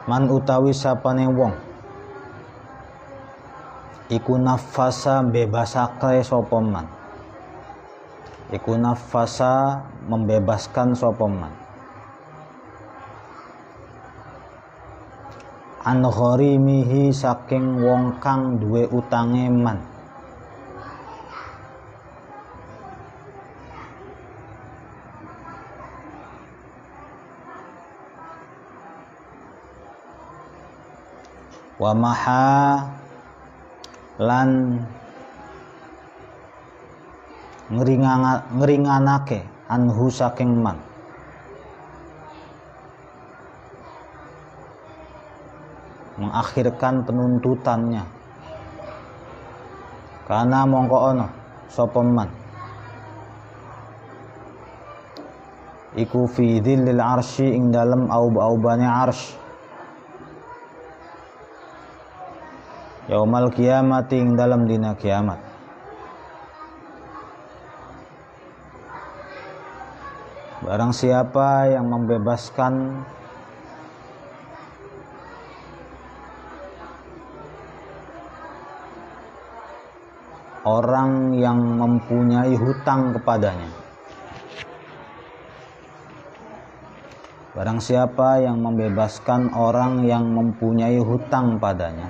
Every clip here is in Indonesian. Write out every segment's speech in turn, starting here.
Man utawi sapane wong iku nafasa bebasake sapa man. Iku nafasa membebaskan sapa man. An gharimihi saking wong kang duwe utange man. Wa maha lan ngeringanake anhu saking man. Mengakhirkan penuntutannya. Karena mongko ono sapa man iku fi dzillil arsy ing dalem aub-aubane arsy. Yaumal kiamati ing dalam dina kiamat. Barang siapa yang membebaskan orang yang mempunyai hutang kepadanya. Barang siapa yang membebaskan orang yang mempunyai hutang padanya.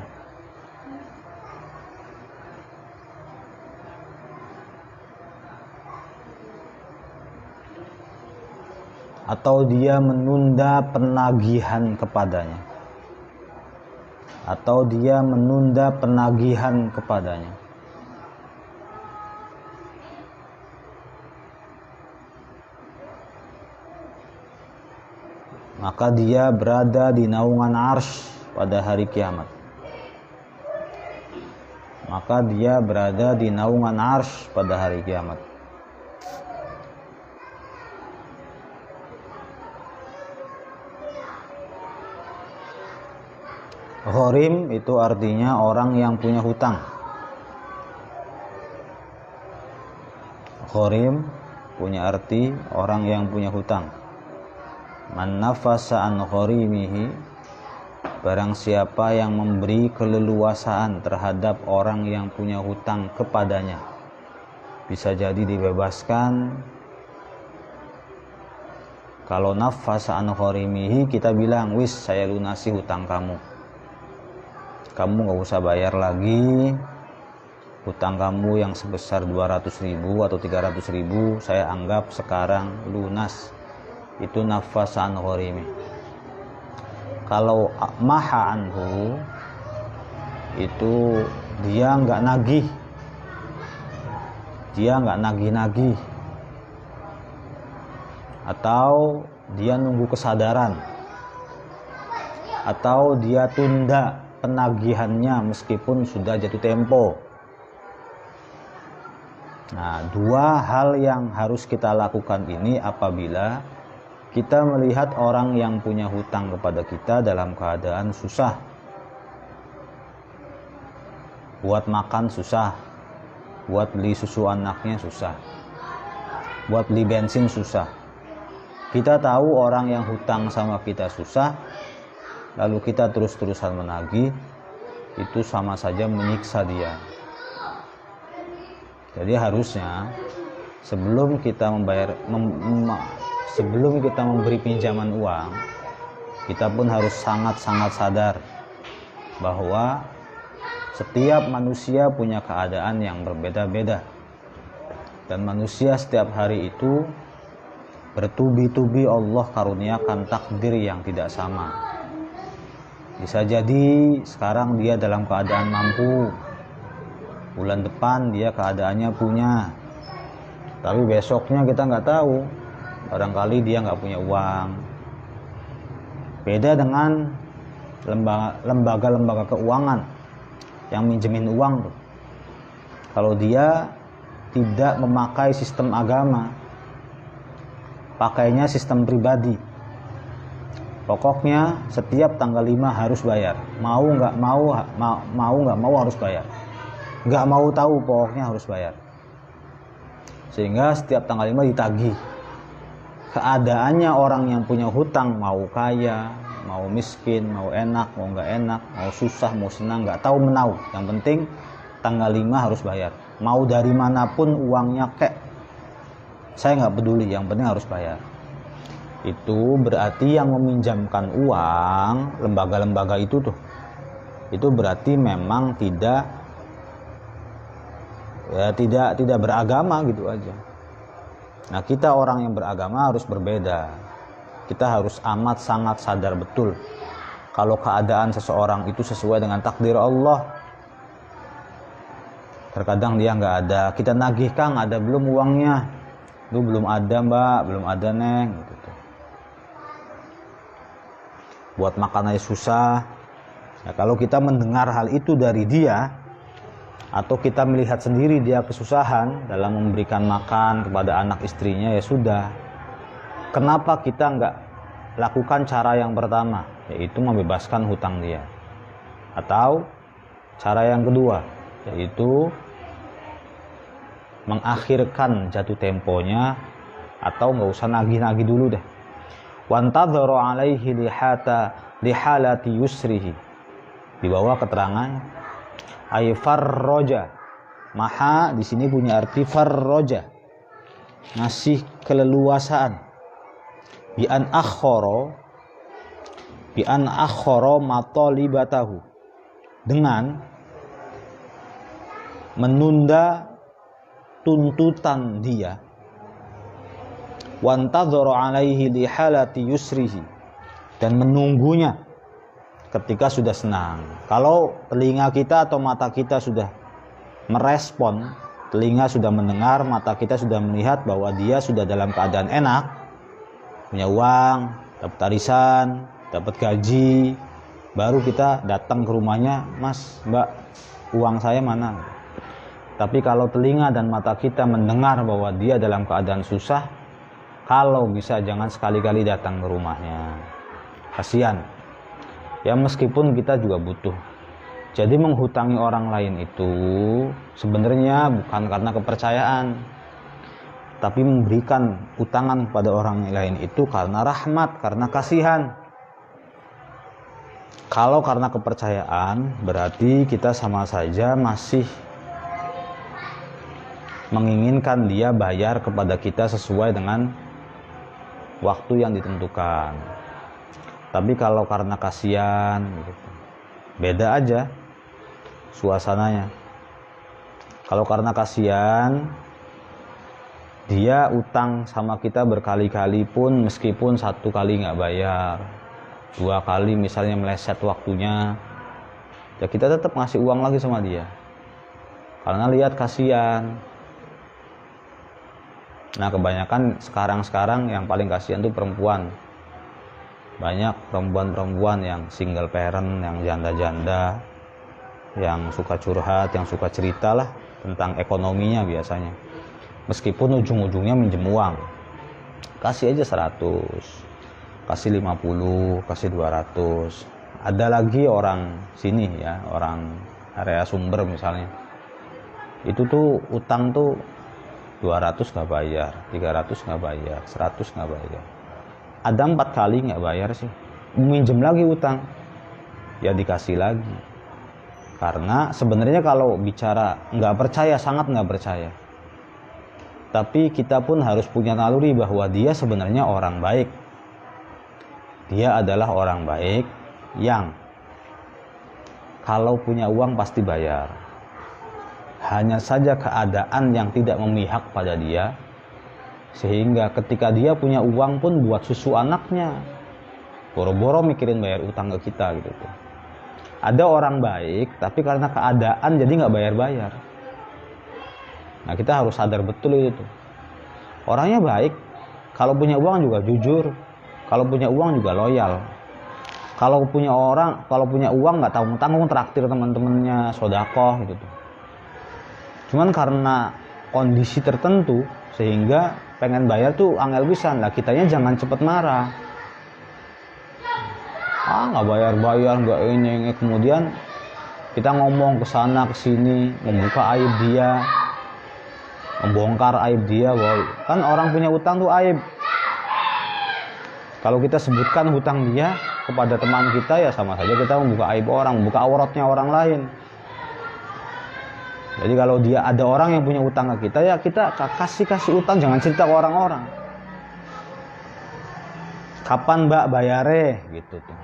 Atau dia menunda penagihan kepadanya. Atau dia menunda penagihan kepadanya. Maka dia berada di naungan arsy pada hari kiamat. Maka dia berada di naungan arsy pada hari kiamat. Gharim itu artinya orang yang punya hutang. Gharim punya arti orang yang punya hutang. Man nafasa an gharimihi, barang siapa yang memberi keleluasaan terhadap orang yang punya hutang kepadanya. Bisa jadi dibebaskan. Kalau nafasa an gharimihi, kita bilang, wis saya lunasi hutang kamu. Kamu gak usah bayar lagi hutang kamu yang sebesar 200.000 atau 300.000, saya anggap sekarang lunas. Itu nafasan gharimi. Kalau maha anhu, itu dia nggak nagih, dia nggak nagih-nagih, atau dia nunggu kesadaran, atau dia tunda penagihannya meskipun sudah jatuh tempo. Nah, dua hal yang harus kita lakukan ini apabila kita melihat orang yang punya hutang kepada kita dalam keadaan susah. Buat makan susah, buat beli susu anaknya susah, buat beli bensin susah. Kita tahu orang yang hutang sama kita susah, lalu kita terus-terusan menagih, itu sama saja menyiksa dia. Jadi harusnya sebelum kita memberi pinjaman uang, kita pun harus sangat-sangat sadar bahwa setiap manusia punya keadaan yang berbeda-beda, dan manusia setiap hari itu bertubi-tubi Allah karuniakan takdir yang tidak sama. Bisa jadi sekarang dia dalam keadaan mampu, bulan depan dia keadaannya punya, tapi besoknya kita nggak tahu, barangkali dia nggak punya uang. Beda dengan lembaga-lembaga keuangan yang minjemin uang tuh. Kalau dia tidak memakai sistem agama, pakainya sistem pribadi, pokoknya setiap tanggal 5 harus bayar. Mau nggak mau harus bayar. Nggak mau tahu, pokoknya harus bayar. Sehingga setiap tanggal 5 ditagih. Keadaannya orang yang punya hutang, mau kaya, mau miskin, mau enak, mau nggak enak, mau susah, mau senang, nggak tahu menau. Yang penting tanggal 5 harus bayar. Mau dari manapun uangnya kek, saya nggak peduli, yang penting harus bayar. Itu berarti yang meminjamkan uang, lembaga-lembaga itu tuh, itu berarti memang tidak beragama gitu aja. Nah, kita orang yang beragama harus berbeda. Kita harus amat sangat sadar betul kalau keadaan seseorang itu sesuai dengan takdir Allah. Terkadang dia nggak ada, kita nagih, Kang, ada belum uangnya? Lu belum ada, Mbak, belum ada, Neng, gitu. Buat makan aja susah. Ya, kalau kita mendengar hal itu dari dia, atau kita melihat sendiri dia kesusahan dalam memberikan makan kepada anak istrinya, ya sudah. Kenapa kita nggak lakukan cara yang pertama, yaitu membebaskan hutang dia? Atau cara yang kedua, yaitu mengakhirkan jatuh temponya, atau nggak usah nagih-nagih dulu deh. Wantadharu alaihi lihalati yusrihi. Di bawah keterangan ay farroja. Maha di sini punya arti farroja, ngasih keleluasaan. Bi an akhoro matolibatahu, dengan menunda tuntutan dia. Wantadhara alaihi lihalati yusrihi, dan menunggunya ketika sudah senang. Kalau telinga kita atau mata kita sudah merespon, telinga sudah mendengar, mata kita sudah melihat bahwa dia sudah dalam keadaan enak, punya uang, dapat arisan, dapat gaji, baru kita datang ke rumahnya, Mas, Mbak, uang saya mana? Tapi kalau telinga dan mata kita mendengar bahwa dia dalam keadaan susah, kalau bisa jangan sekali-kali datang ke rumahnya. Kasihan. Ya, meskipun kita juga butuh. Jadi menghutangi orang lain itu sebenarnya bukan karena kepercayaan, tapi memberikan utangan kepada orang lain itu karena rahmat, karena kasihan. Kalau karena kepercayaan, berarti kita sama saja masih menginginkan dia bayar kepada kita sesuai dengan waktu yang ditentukan. Tapi kalau karena kasihan, gitu, beda aja suasananya. Kalau karena kasihan, dia utang sama kita berkali-kali pun, meskipun satu kali nggak bayar, 2 kali misalnya meleset waktunya, ya kita tetap ngasih uang lagi sama dia, karena lihat kasihan. Nah, kebanyakan sekarang yang paling kasihan tuh perempuan. Banyak perempuan-perempuan yang single parent, yang janda-janda, yang suka curhat, yang suka cerita lah tentang ekonominya biasanya. Meskipun ujung-ujungnya minjem uang, kasih aja 100, kasih 50, kasih 200. Ada lagi orang sini ya, orang area Sumber misalnya, itu tuh utang tuh 200 nggak bayar, 300 nggak bayar, 100 nggak bayar. Ada 4 kali nggak bayar sih, minjem lagi utang, ya dikasih lagi. Karena sebenarnya kalau bicara nggak percaya, sangat nggak percaya, tapi kita pun harus punya naluri bahwa dia sebenarnya orang baik. Dia adalah orang baik yang kalau punya uang pasti bayar. Hanya saja keadaan yang tidak memihak pada dia, sehingga ketika dia punya uang pun buat susu anaknya, boro-boro mikirin bayar utang ke kita gitu. Ada orang baik, tapi karena keadaan jadi nggak bayar-bayar. Nah, kita harus sadar betul itu. Orangnya baik, kalau punya uang juga jujur, kalau punya uang juga loyal. Kalau punya uang nggak tanggung-tanggung traktir teman-temannya, sodakoh gitu. Cuman karena kondisi tertentu sehingga pengen bayar tuh angel pisan. Lah, kitanya jangan cepet marah. Nggak bayar-bayar, nggak ini. Kemudian kita ngomong ke sana ke sini, membuka aib dia, membongkar aib dia. Bahwa kan orang punya utang tuh aib. Kalau kita sebutkan hutang dia, kepada teman kita, ya sama saja kita membuka aib orang, membuka auratnya orang lain. Jadi kalau dia ada orang yang punya utang ke kita, ya kita kasih utang, jangan cerita ke orang-orang. Kapan Mbak bayare gitu tuh.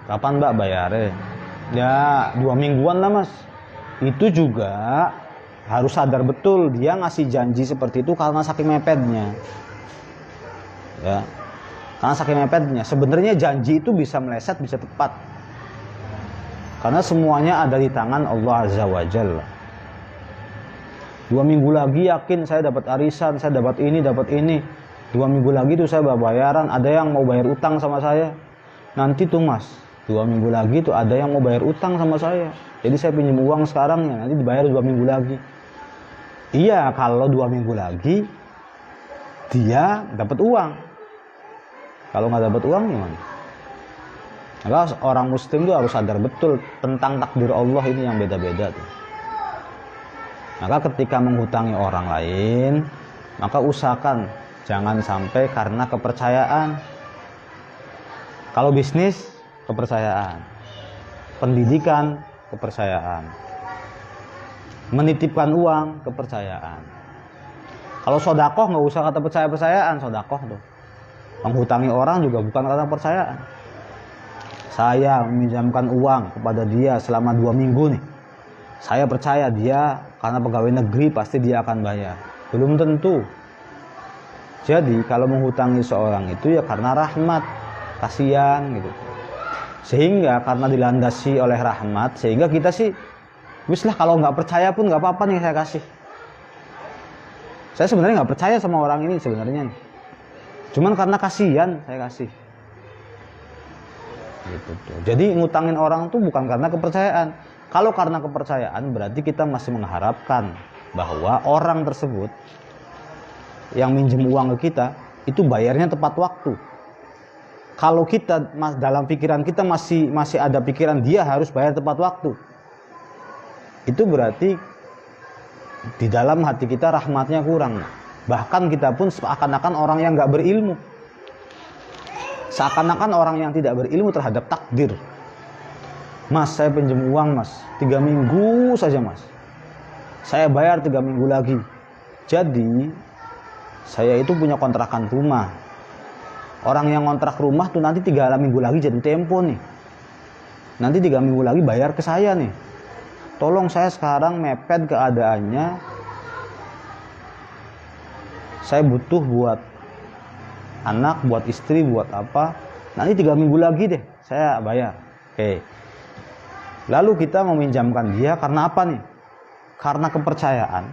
Kapan Mbak bayare? Ya 2 mingguan lah Mas. Itu juga harus sadar betul dia ngasih janji seperti itu karena saking mepetnya. Ya. Karena saking mepetnya. Sebenarnya janji itu bisa meleset, bisa tepat. Karena semuanya ada di tangan Allah Azza wa Jalla. 2 minggu lagi yakin saya dapat arisan, saya dapat ini, dapat ini. 2 minggu lagi tuh saya bayaran, ada yang mau bayar utang sama saya. Nanti tuh Mas, 2 minggu lagi tuh ada yang mau bayar utang sama saya. Jadi saya pinjam uang sekarang ya, nanti dibayar 2 minggu lagi. Iya, kalau 2 minggu lagi dia dapat uang. Kalau nggak dapat uang gimana? Maka orang muslim tuh harus sadar betul tentang takdir Allah ini yang beda-beda tuh. Maka ketika menghutangi orang lain, maka usahakan jangan sampai karena kepercayaan. Kalau bisnis, kepercayaan. Pendidikan, kepercayaan. Menitipkan uang, kepercayaan. Kalau sodakoh nggak usah kata percaya-percayaan, sodakoh tuh. Menghutangi orang juga bukan karena percayaan. Saya meminjamkan uang kepada dia selama 2 minggu nih. Saya percaya dia karena pegawai negeri pasti dia akan bayar. Belum tentu. Jadi kalau menghutangi seorang itu ya karena rahmat, kasihan gitu. Sehingga karena dilandasi oleh rahmat, sehingga kita sih wis lah, kalau nggak percaya pun nggak apa-apa nih saya kasih. Saya sebenarnya nggak percaya sama orang ini sebenarnya. Cuman karena kasihan saya kasih. Gitu tuh. Jadi ngutangin orang tuh bukan karena kepercayaan. Kalau karena kepercayaan berarti kita masih mengharapkan bahwa orang tersebut yang minjem uang ke kita itu bayarnya tepat waktu. Kalau kita dalam pikiran kita masih ada pikiran dia harus bayar tepat waktu, itu berarti di dalam hati kita rahmatnya kurang. Bahkan kita pun seakan-akan orang yang nggak berilmu, seakan-akan orang yang tidak berilmu terhadap takdir. Mas, saya pinjam uang Mas, 3 minggu saja Mas, saya bayar 3 minggu lagi. Jadi saya itu punya kontrakan rumah. Orang yang kontrak rumah tuh nanti 3 minggu lagi jadi tempo nih. Nanti 3 minggu lagi bayar ke saya nih. Tolong saya sekarang mepet keadaannya. Saya butuh buat anak, buat istri, buat apa. Nanti 3 minggu lagi deh saya bayar. Oke. Lalu kita meminjamkan dia karena apa nih? Karena kepercayaan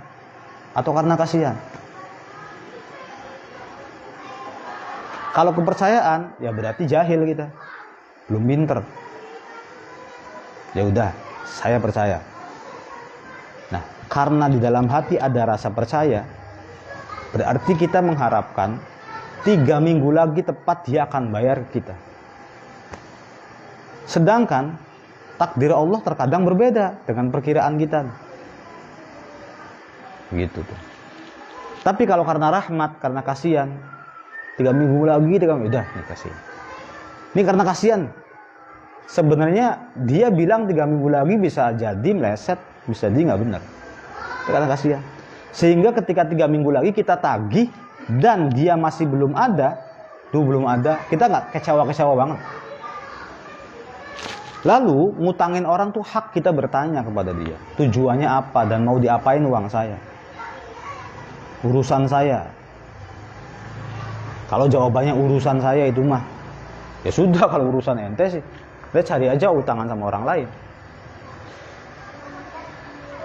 atau karena kasihan? Kalau kepercayaan, ya berarti jahil kita, belum pinter. Ya udah, saya percaya. Nah, karena di dalam hati ada rasa percaya, berarti kita mengharapkan 3 minggu lagi tepat dia akan bayar kita. Sedangkan takdir Allah terkadang berbeda dengan perkiraan kita. Gitu tuh. Tapi kalau karena rahmat, karena kasihan, 3 minggu lagi, 3 minggu, udah nih kasih. Ini karena kasihan. Sebenarnya dia bilang 3 minggu lagi bisa jadi meleset, bisa jadi nggak benar. Karena kasihan. Sehingga ketika 3 minggu lagi kita tagih dan dia masih belum ada, kita nggak kecewa banget. Lalu ngutangin orang tuh hak kita bertanya kepada dia, tujuannya apa dan mau diapain uang saya, urusan saya. Kalau jawabannya urusan saya itu mah, ya sudah, kalau urusan ente sih, dia cari aja utangan sama orang lain.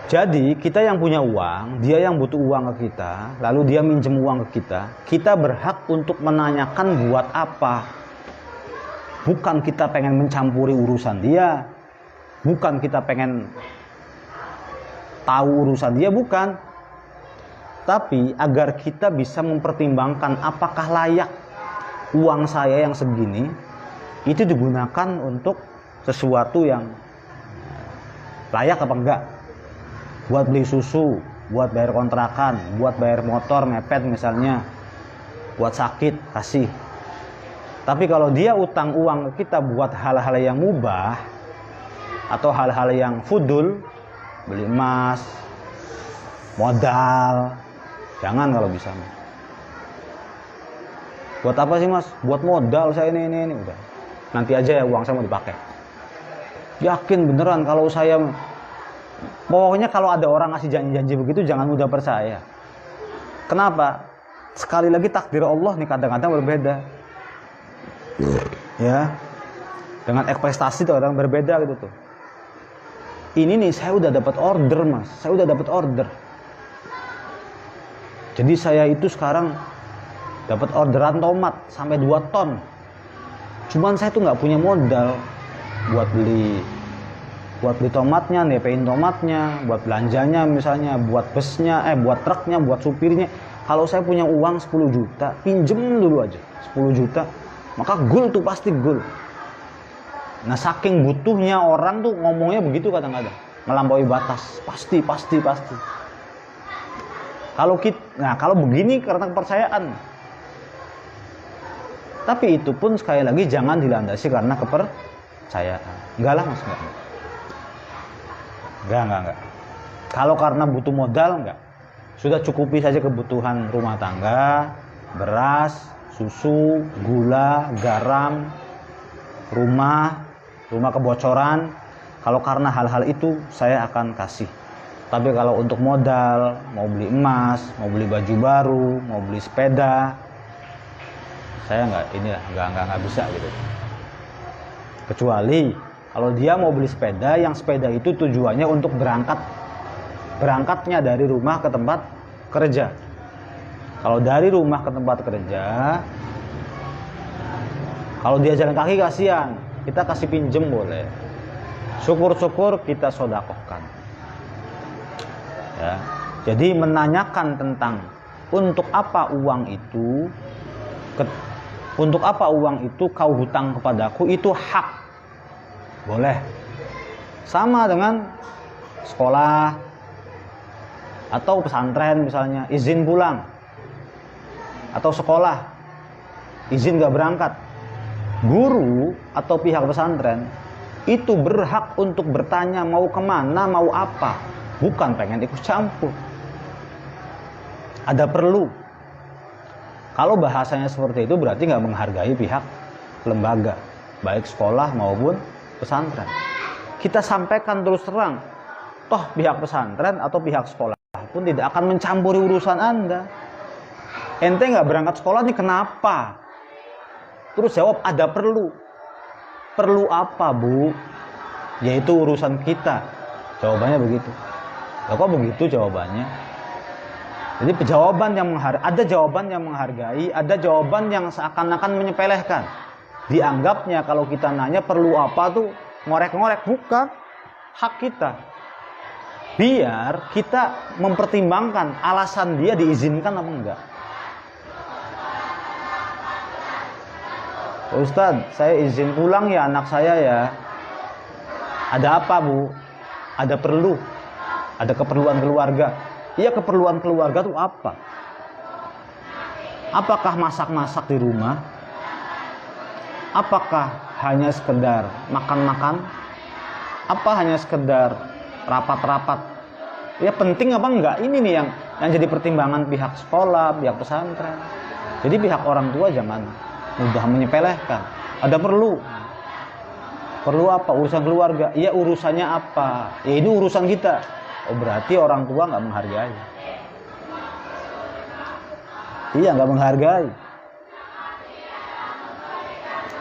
Jadi kita yang punya uang, dia yang butuh uang ke kita, lalu dia minjem uang ke kita berhak untuk menanyakan buat apa. Bukan kita pengen mencampuri urusan dia, bukan kita pengen tahu urusan dia, bukan. Tapi agar kita bisa mempertimbangkan apakah layak uang saya yang segini itu digunakan untuk sesuatu yang layak apa enggak. Buat beli susu, buat bayar kontrakan, buat bayar motor mepet misalnya, buat sakit kasih. Tapi kalau dia utang uang kita buat hal-hal yang mubah atau hal-hal yang fudul, beli emas, modal, jangan kalau bisa. Buat apa sih mas? Buat modal saya ini udah. Nanti aja ya uang saya mau dipakai. Yakin beneran kalau saya, pokoknya kalau ada orang ngasih janji-janji begitu jangan mudah percaya. Kenapa? Sekali lagi takdir Allah nih kadang-kadang berbeda. Ya, dengan ekspektasi tuh orang berbeda gitu tuh. Ini nih saya udah dapat order mas, saya udah dapat order. Jadi saya itu sekarang dapat orderan tomat sampai 2 ton. Cuman saya tuh nggak punya modal buat beli tomatnya, nepein tomatnya, buat belanjanya misalnya, buat busnya, buat truknya, buat supirnya. Kalau saya punya uang 10 juta, pinjem dulu aja 10 juta, maka goal tuh pasti goal. Nah saking butuhnya orang tuh ngomongnya begitu kadang-kadang, melampaui batas, pasti. Kalau begini karena kepercayaan. Tapi itu pun sekali lagi jangan dilandasi karena kepercayaan. Enggak lah mas, enggak. Kalau karena butuh modal enggak. Sudah cukupi saja kebutuhan rumah tangga, beras, susu, gula, garam, rumah kebocoran. Kalau karena hal-hal itu saya akan kasih. Tapi kalau untuk modal, mau beli emas, mau beli baju baru, mau beli sepeda, saya nggak bisa gitu. Kecuali kalau dia mau beli sepeda, yang sepeda itu tujuannya untuk berangkatnya dari rumah ke tempat kerja. Kalau dari rumah ke tempat kerja, kalau dia jalan kaki kasihan, kita kasih pinjem boleh. Syukur-syukur kita sodakohkan. Ya. Jadi menanyakan tentang untuk apa uang itu kau hutang kepadaku, itu hak. Boleh. Sama dengan sekolah atau pesantren misalnya, izin pulang. Atau sekolah, izin gak berangkat. Guru atau pihak pesantren itu berhak untuk bertanya mau kemana, mau apa. Bukan pengen ikut campur. Ada perlu. Kalau bahasanya seperti itu berarti nggak menghargai pihak lembaga, baik sekolah maupun pesantren. Kita sampaikan terus terang, toh pihak pesantren atau pihak sekolah pun tidak akan mencampuri urusan Anda. Ente nggak berangkat sekolah nih kenapa? Terus jawab ada perlu. Perlu apa bu? Yaitu urusan kita. Jawabannya begitu. Kok begitu jawabannya? Jadi ada jawaban yang menghargai, ada jawaban yang seakan-akan menyepelekan. Dianggapnya kalau kita nanya perlu apa tuh ngorek-ngorek, bukan hak kita. Biar kita mempertimbangkan alasan dia diizinkan apa enggak. Ustadz, saya izin pulang ya anak saya ya. Ada apa bu? Ada perlu. Ada keperluan keluarga. Iya, keperluan keluarga itu apa? Apakah masak-masak di rumah? Apakah hanya sekedar makan-makan? Apa hanya sekedar rapat-rapat? Ya penting apa enggak? Ini nih yang jadi pertimbangan pihak sekolah, pihak pesantren. Jadi pihak orang tua jangan mudah menyepelekan. Ada perlu. Perlu apa? Urusan keluarga. Iya, urusannya apa? Ya ini urusan kita. Oh berarti orang tua nggak menghargai. Iya, nggak menghargai.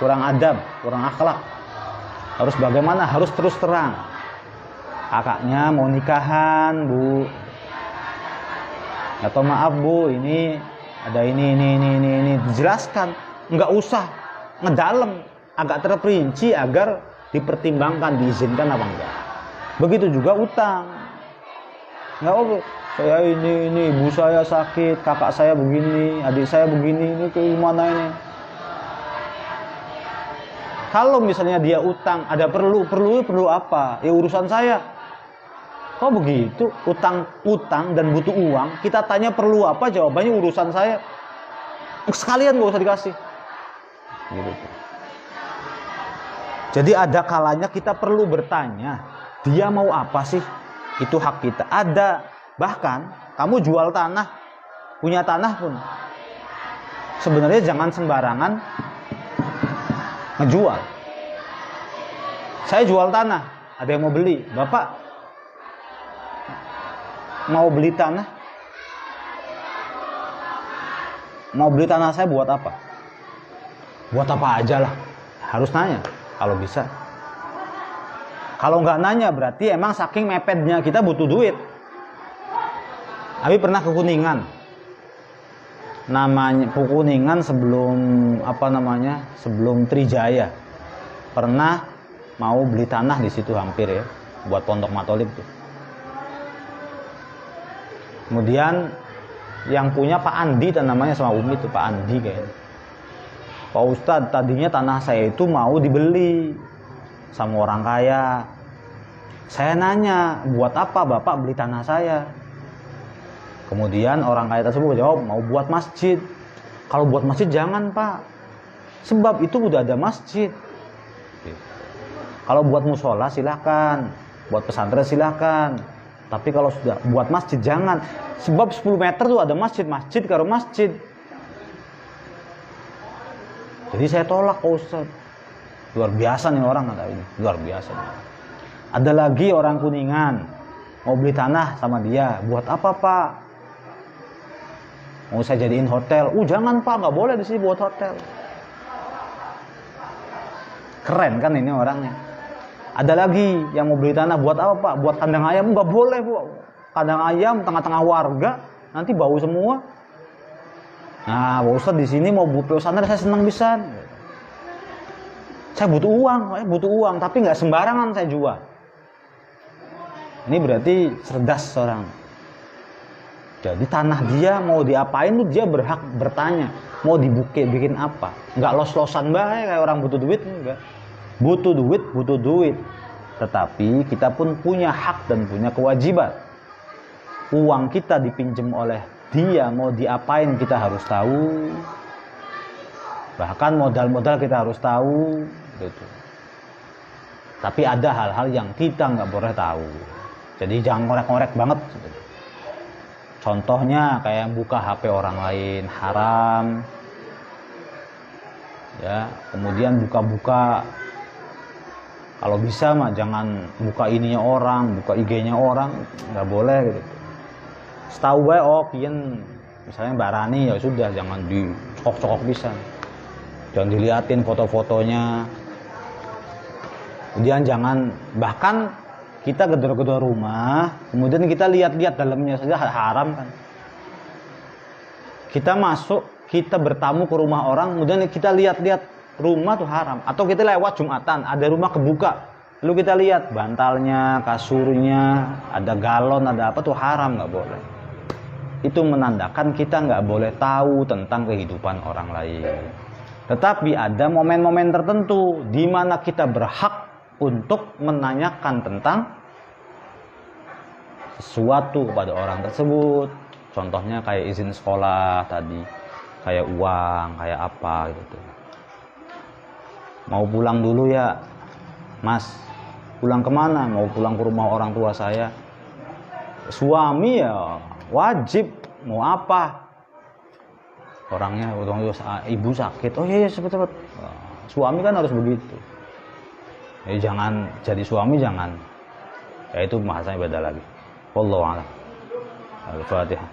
Kurang adab, kurang akhlak. Harus bagaimana? Harus terus terang. Kakaknya mau nikahan bu. Atau maaf bu, ini ada ini. Dijelaskan. Nggak usah ngedalem. Agak terperinci agar dipertimbangkan, diizinkan apa enggak. Begitu juga utang. Nggak apa, saya ini, ibu saya sakit, kakak saya begini, adik saya begini, ini ke gimana ini? Kalau misalnya dia utang, ada perlu apa? Ya urusan saya. Kok begitu? Utang dan butuh uang, kita tanya perlu apa, jawabannya urusan saya. Sekalian nggak usah dikasih. gitu. Jadi ada kalanya kita perlu bertanya, dia mau apa sih? Itu hak kita. Ada, bahkan kamu jual tanah, punya tanah pun, sebenarnya jangan sembarangan ngejual. Saya jual tanah, ada yang mau beli. Bapak mau beli tanah? Mau beli tanah saya buat apa? Buat apa aja lah. Harus nanya kalau bisa. Kalau nggak nanya berarti emang saking mepetnya kita butuh duit. Abi pernah ke Kuningan. Namanya Kuningan sebelum sebelum Trijaya. Pernah mau beli tanah di situ hampir ya, buat Pondok Matolib tuh. Kemudian yang punya Pak Andi dan namanya sama Umi itu Pak Andi kayaknya. Pak Ustadz, tadinya tanah saya itu mau dibeli sama orang kaya. Saya nanya, buat apa Bapak beli tanah saya? Kemudian orang kaya tersebut jawab, mau buat masjid. Kalau buat masjid jangan Pak, sebab itu udah ada masjid. Kalau buat musola silahkan, buat pesantren silahkan. Tapi kalau sudah buat masjid jangan, sebab 10 meter tuh ada masjid karo masjid. Jadi saya tolak Pak Ustadz. Luar biasa nih orang kata ini, luar biasa. Ada lagi orang Kuningan mau beli tanah sama dia, buat apa Pak? Mau saya jadiin hotel? Jangan Pak, nggak boleh di sini buat hotel. Keren kan ini orangnya. Ada lagi yang mau beli tanah buat apa Pak? Buat kandang ayam? Nggak boleh Bu. Kandang ayam tengah-tengah warga nanti bau semua. Nah, Pak Ustadz di sini mau buat pesantren saya senang bisa. Saya butuh uang, tapi nggak sembarangan saya jual. Ini berarti cerdas orang. Jadi tanah dia mau diapain tuh dia berhak bertanya. Mau bikin apa? Nggak los-losan bae kayak orang butuh duit enggak. Butuh duit. Tetapi kita pun punya hak dan punya kewajiban. Uang kita dipinjam oleh dia, mau diapain kita harus tahu. Bahkan modal-modal kita harus tahu. Gitu. Tapi ada hal-hal yang kita nggak boleh tahu. Jadi jangan ngorek-ngorek banget. Gitu. Contohnya kayak buka HP orang lain haram. Ya, kemudian buka-buka. Kalau bisa mah jangan buka ininya orang, buka IG-nya orang, nggak boleh gitu. Setahu gue pian misalnya Mbak Rani ya sudah jangan dicokok-cokok bisa. Jangan diliatin foto-fotonya. Kemudian jangan bahkan kita gedor-gedor rumah, kemudian kita lihat-lihat dalamnya saja haram kan. Kita masuk, kita bertamu ke rumah orang, kemudian kita lihat-lihat rumah tuh haram. Atau kita lewat Jumatan, ada rumah kebuka, lalu kita lihat bantalnya, kasurnya, ada galon, ada apa tuh haram, nggak boleh. Itu menandakan kita nggak boleh tahu tentang kehidupan orang lain. Tetapi ada momen-momen tertentu di mana kita berhak untuk menanyakan tentang sesuatu kepada orang tersebut. Contohnya kayak izin sekolah tadi, kayak uang, kayak apa gitu. Mau pulang dulu ya Mas, pulang kemana? Mau pulang ke rumah orang tua saya. Suami ya wajib, mau apa? Orangnya ibu sakit, oh iya cepet-cepet. Suami kan harus begitu. Jangan jadi suami, jangan. Ya itu bahasanya beda lagi. Wallahu a'lam. Al-Fatihah.